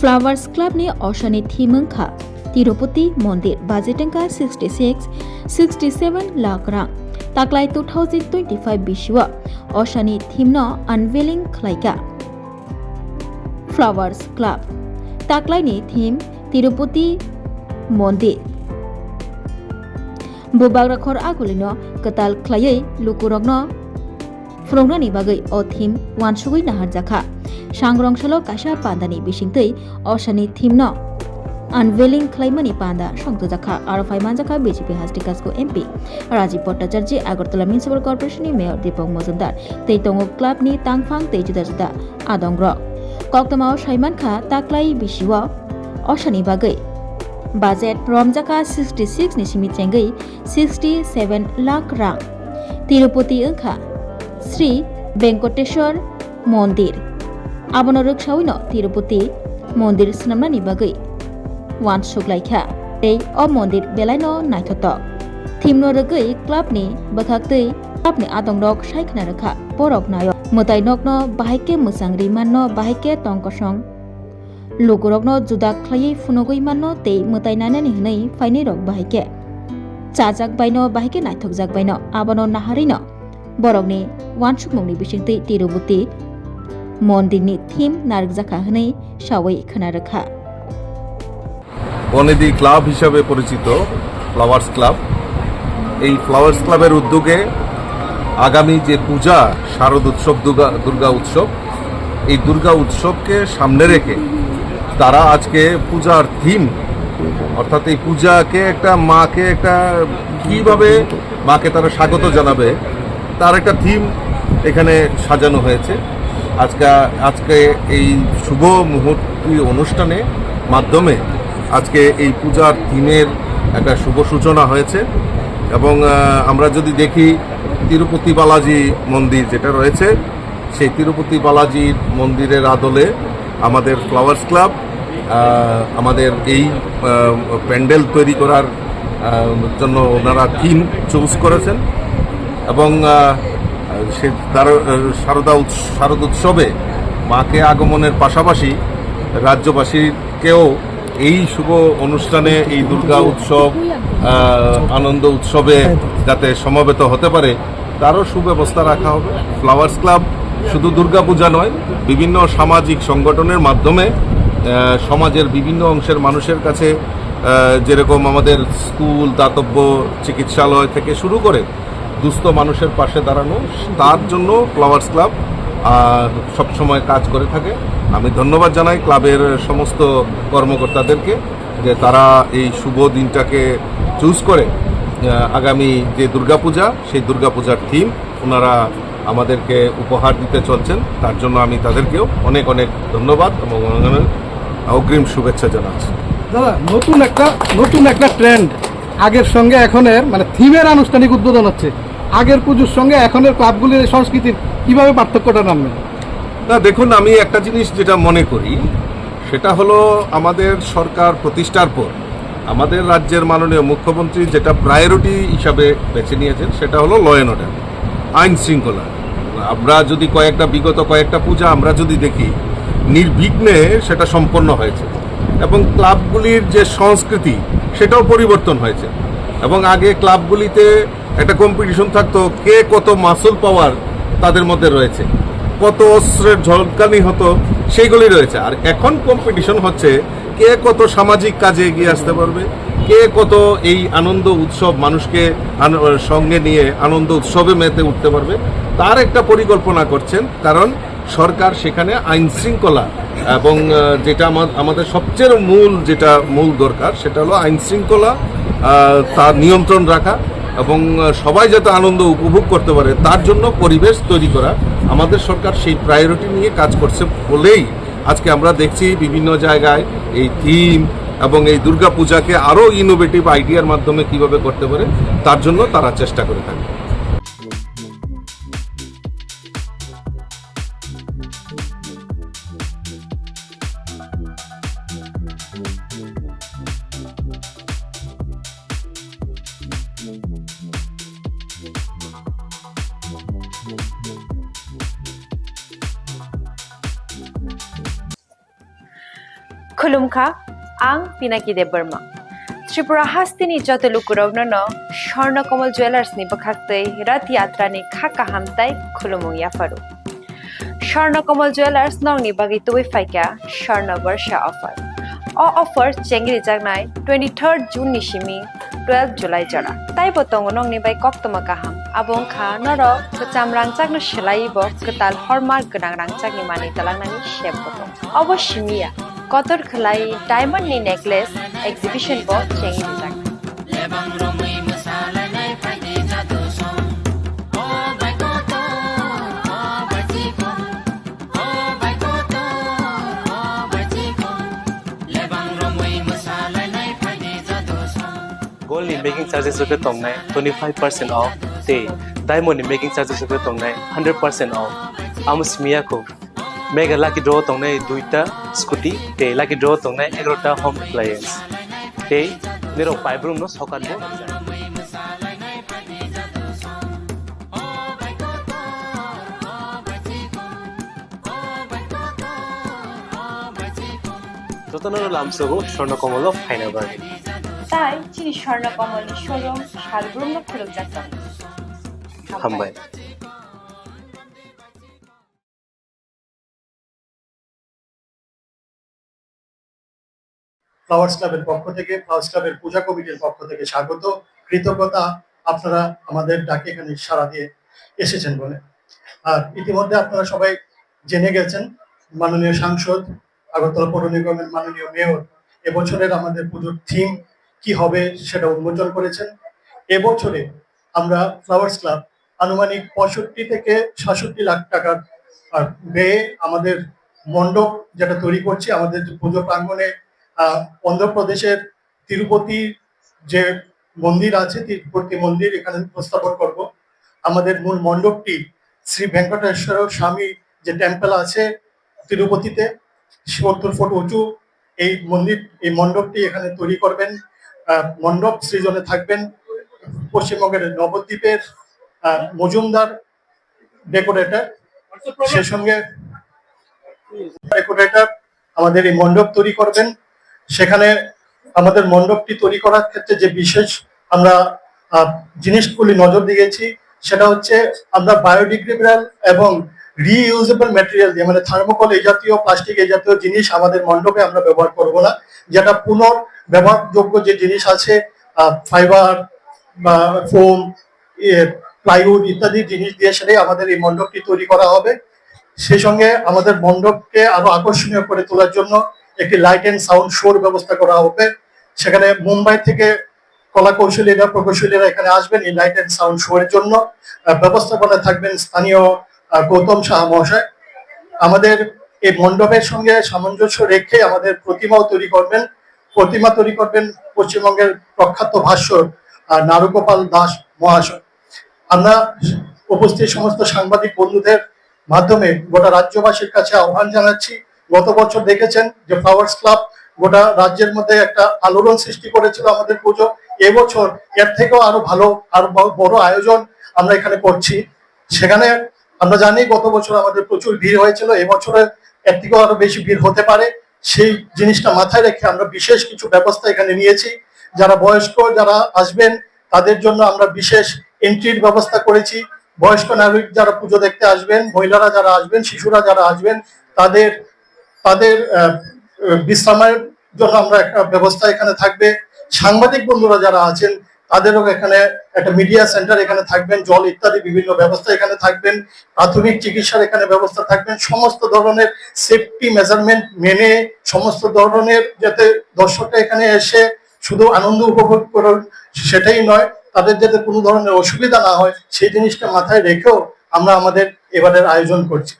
Flowers क्लबनि अशानि theme ओंखा तिरुपति मन्दिर budget ओंखा 67 लाख रां ताक्लाय 2025 बिसुआ अशानि थीम न अनवेलिंग खलायका फ्लावर्स क्लब ताक्लायनि थीम तिरुपति मन्दिर बुबाग्राखर आगुलिनो कताल खलायै लुकुरगनो फ्रंनानि बागै अ थीम वानसुगै नाहारजाखा सांग्रंसलो काशा पान्दानि बिसिंतै अशानि थीम न अनवेलिंग खलायमानि पान्दा संतजाखा आरो फाइमानजाखा बीजेपी हास्टिकासको एमपी राजीव भट्टाचार्य आगरतला म्युनिसिपल कर्पोरेशननि मेयर दीपक मजुमदार तैतंगो क्लाबनि तांगफां तै जुदा जुदा आदंग्र कक्तमाव साइमानखा ताक्लाय बिसिवा अशानि बागै बाजेट रमजाका 66 नि सिमिचेंगै 67 लाख रां तिरुपति ओंखा श्री वेंकटेश्वर मन्दिर आबनो रोगसाविनो तिरुपति मन्दिर स्नामनानि बागै वान सुग्लायखा ए अ मन्दिर बेलायनो नायथत थीमनो रोगै क्लाबनि बखाक्तै क्लाबनि आदंरक सायखना रखा परक नायो मोतायनकनो बाहायके मोसांग्रि माननो बाहायके टंकसं लोगरकनो जुदा खलायै फुनगै माननो तै मोतायनानै हनै फाइनै रक बाहायके चाजाक बायनो बाहायके नायथकजाक बायनो आबनो नाहारिनो बरकनि वानसुकमुंनि बिसिंतै तिरुपति मन्दिरनि थीम नारकजाखा हनै सावै खोना रखा বনেদি ক্লাব হিসাবে পরিচিত ফ্লাওয়ার্স ক্লাব এই ফ্লাওয়ার্স ক্লাবের উদ্যোগে আগামী যে পূজা শারদ উৎসব দুর্গা উৎসব এই দুর্গা উৎসবকে সামনে রেখে তারা আজকে পূজার থিম অর্থাৎ এই পূজাকে একটা মাকে একটা কিভাবে মাকে তারা স্বাগত জানাবে তার একটা থিম এখানে সাজানো হয়েছে আজকে এই শুভ মুহূর্তি অনুষ্ঠানে মাধ্যমে আজকে এই পূজার থিমের একটা শুভ সূচনা হয়েছে এবং আমরা যদি দেখি তিরুপতি বালাজি মন্দির যেটা রয়েছে সেই তিরুপতি বালাজি মন্দিরের আদলে আমাদের ফ্লাওয়ার্স ক্লাব আমাদের এই প্যান্ডেল তৈরি করার জন্য ওনারা থিম চুজ করেছেন এবং সে তার শারদ উৎসবে মাকে আগমনের পাশাপাশি রাজ্যবাসীকেও এই শুভ অনুষ্ঠানে এই দুর্গা উৎসব আনন্দ উৎসবে যাতে সমবেত হতে পারে তারও সুব্যবস্থা রাখা হবে ফ্লাওয়ার্স ক্লাব শুধু দুর্গা পূজা নয় বিভিন্ন সামাজিক সংগঠনের মাধ্যমে সমাজের বিভিন্ন অংশের মানুষের কাছে যেরকম আমাদের স্কুল দাতব্য চিকিৎসালয় থেকে শুরু করে দুস্থ মানুষের পাশে দাঁড়ানো তার জন্য ফ্লাওয়ার্স ক্লাব সবসময় কাজ করে থাকে আমি ধন্যবাদ জানাই ক্লাবের সমস্ত কর্মকর্তাদেরকে যে তারা এই শুভ দিনটাকে চুজ করে আগামী যে দুর্গাপূজা সেই দুর্গাপূজার থিম ওনারা আমাদেরকে উপহার দিতে চলছেন তার জন্য আমি তাদেরকেও অনেক অনেক ধন্যবাদ এবং অগ্রিম শুভেচ্ছা জানাচ্ছি। দাদা নতুন একটা ট্রেন্ড আগের সঙ্গে এখনের মানে থিমের আনুষ্ঠানিক উদ্বোধন হচ্ছে আগের পুজোর সঙ্গে এখনের ক্লাবগুলির সংস্কৃতির কিভাবে পার্থক্যটা নামবে না দেখুন আমি একটা জিনিস যেটা মনে করি সেটা হলো আমাদের সরকার প্রতিষ্ঠার পর আমাদের রাজ্যের মাননীয় মুখ্যমন্ত্রী যেটা প্রায়োরিটি হিসাবে বেছে নিয়েছেন সেটা হলো ল অ্যান্ড অর্ডার আইন শৃঙ্খলা আমরা যদি বিগত কয়েকটা পূজা আমরা যদি দেখি নির্বিঘ্নে সেটা সম্পন্ন হয়েছে এবং ক্লাবগুলির যে সংস্কৃতি সেটাও পরিবর্তন হয়েছে এবং আগে ক্লাবগুলিতে একটা কম্পিটিশন থাকতো কে কত মাসুল পাওয়ার তাদের মধ্যে রয়েছে কত অস্ত্রের ঝলকানি হতো সেইগুলি রয়েছে আর এখন কম্পিটিশন হচ্ছে কে কত সামাজিক কাজে এগিয়ে আসতে পারবে কে কত এই আনন্দ উৎসব মানুষকে সঙ্গে নিয়ে আনন্দ উৎসবে মেতে উঠতে পারবে তার একটা পরিকল্পনা করছেন কারণ সরকার সেখানে আইন শৃঙ্খলা এবং যেটা আমাদের সবচেয়ে মূল দরকার সেটা হলো আইন শৃঙ্খলা তার নিয়ন্ত্রণ রাখা এবং সবাই যাতে আনন্দ উপভোগ করতে পারে তার জন্য পরিবেশ তৈরি করা আমাদের সরকার সেই প্রায়োরিটি নিয়ে কাজ করছে বলেই আজকে আমরা দেখছি বিভিন্ন জায়গায় এই থিম এবং এই দুর্গা পূজাকে আরও ইনোভেটিভ আইডিয়ার মাধ্যমে কিভাবে করতে পারে তার জন্য তারা চেষ্টা করে থাকে। खुलुमखा आं पिनाकी देब बर्मा त्रिपुरा हास्तिनि जत लुकुरगनो स्वर्ण कमल ज्वेलर्स नि बखाक्तै रथ यात्रा नि खाका हामताई खुलुमु याफारु स्वर्ण कमल ज्वेलर्स नंगनि बागै तुबै फाइका स्वर्ण वर्ष ऑफर ऑफर चेंगरि जागनाय 23 जून नि सिमी 12 जुलाई जरा ताई बतंग नंगनि बाय कक्तमा काहाम आबों खा नर कचाम रांचागनो सिलाइबो कताल हरमार्क गोनां रांचागनि मानि तलांनानि शेप बतंग अवश्यमिया कतर खलाई डायमंड नि नेकलेस एग्जिबिशन बो चेंगरि जाग Gold in making charges of the tongnai 25% off. Te diamond in making charges of the tongnai 100% off. Amus miyako mega lucky draw tongnai duita scooty. Te lucky draw tongnai 11ta home appliance. Te nero five room no sokat bo. Totono lamsogo shorno komolo final bargain. তাই চিনি স্বর্ণ কমল showroom শালগ্রাম খুলুক যাচ্ছেন হামবাই flowers ক্লাবের পক্ষ থেকে flowers ক্লাবের পূজা কমিটির পক্ষ থেকে স্বাগত কৃতজ্ঞতা আপনারা আমাদের ডাকে এখানে সাড়া দিয়ে এসেছেন বলে। আর ইতিমধ্যে আপনারা সবাই জেনে গেছেন মাননীয় সাংসদ আগরতলা পৌর নিগমের মাননীয় মেয়র এবছরের আমাদের পুজোর থিম কি হবে সেটা উন্মোচন করেছেন। এবছরে আমরা ফ্লাওয়ার্স ক্লাব আনুমানিক 65 থেকে 67 লাখ টাকার ব্যয়ে আমাদের মণ্ডপ যেটা তৈরি করছি আমাদের পুজো প্রাঙ্গণে অন্ধ্রপ্রদেশের তিরুপতি যে মন্দির আছে তিরুপতি মন্দির এখানে উপস্থাপন করব। আমাদের মূল মণ্ডপটি শ্রী ভেঙ্কটেশ্বর স্বামী যে টেম্পল আছে তিরুপতিতে 70 ফুট উঁচু এই মন্দির এই মণ্ডপটি এখানে তৈরি করবেন। মণ্ডপ সৃজনে থাকবেন পশ্চিমবঙ্গের নবদ্বীপের মজুমদার ডেকোরেটর, সে সঙ্গে ডেকোরেটর আমাদের এই মণ্ডপ তৈরি করবেন। সেখানে আমাদের মণ্ডপটি তৈরি করার ক্ষেত্রে যে বিশেষ আমরা জিনিসগুলি নজর দিয়েছি সেটা হচ্ছে আমরা বায়োডিগ্রেডেবল এবং রিইউজেবল ম্যাটেরিয়াল দিয়ে মানে থার্মোকল এই জাতীয় প্লাস্টিক এই জাতীয় জিনিস আমাদের মণ্ডপে আমরা ব্যবহার করব না। যেটা পুনর্ব্যবহারযোগ্য যে জিনিস আছে ফাইবার বা ফোম প্লাইউড ইত্যাদি জিনিস দিয়ে সেটাই আমাদের এই মণ্ডপটি তৈরি করা হবে। সেই সঙ্গে আমাদের মণ্ডপকে আরো আকর্ষণীয় করে তোলার জন্য একটি লাইট অ্যান্ড সাউন্ড শোর ব্যবস্থা করা হবে। সেখানে মুম্বাই থেকে কলা কৌশলীরা প্রকৌশলীরা এখানে আসবেন এই লাইট অ্যান্ড সাউন্ড শো এর জন্য। ব্যবস্থাপনায় থাকবেন স্থানীয় গৌতম সাহা মহাশয়। আমাদের এই মণ্ডপের সঙ্গে সামঞ্জস্য রেখে আমাদের প্রতিমাও তৈরি করবেন। প্রতিমা তৈরি করবেন পশ্চিমবঙ্গের প্রখ্যাত ভাস্কর নারুগোপাল দাস মহাশয়। আমরা উপস্থিত সমস্ত সাংবাদিক বন্ধুদের মাধ্যমে গোটা রাজ্যবাসীর কাছে আহ্বান জানাচ্ছি। গত বছর দেখেছেন যে ফ্লাওয়ার্স ক্লাব গোটা রাজ্যের মধ্যে একটা আলোড়ন সৃষ্টি করেছিল আমাদের পুজো। এবছর এর থেকেও আরো ভালো আর বড় আয়োজন আমরা এখানে করছি। সেখানে আমরা জানি গত বছর আমাদের প্রচুর ভিড় হয়েছিল, এবছরে এর থেকেও আরো বেশি ভিড় হতে পারে। সেই জিনিসটা মাথায় রেখে আমরা বিশেষ কিছু ব্যবস্থা এখানে নিয়েছি। যারা বয়স্ক যারা আসবেন তাদের জন্য আমরা বিশেষ এন্ট্রির ব্যবস্থা করেছি। বয়স্ক নাগরিক যারা পুজো দেখতে আসবেন, মহিলারা যারা আসবেন, শিশুরা যারা আসবেন তাদের বিশ্রামের জন্য আমরা একটা ব্যবস্থা এখানে থাকবে। সাংবাদিক বন্ধুরা যারা আছেন তাদেরও এখানে একটা মিডিয়া সেন্টার এখানে থাকবেন, জল ইত্যাদি বিভিন্ন ব্যবস্থা এখানে থাকবেন, প্রাথমিক চিকিৎসার এখানে ব্যবস্থা থাকবেন। সমস্ত ধরনের সেফটি মেজারমেন্ট মেনে সমস্ত ধরনের যাতে দর্শকরা এখানে এসে শুধু আনন্দ উপভোগ করুন সেটাই নয়, তাদের যাতে কোনো ধরনের অসুবিধা না হয় সেই জিনিসটা মাথায় রেখেও আমরা আমাদের এবারের আয়োজন করছি।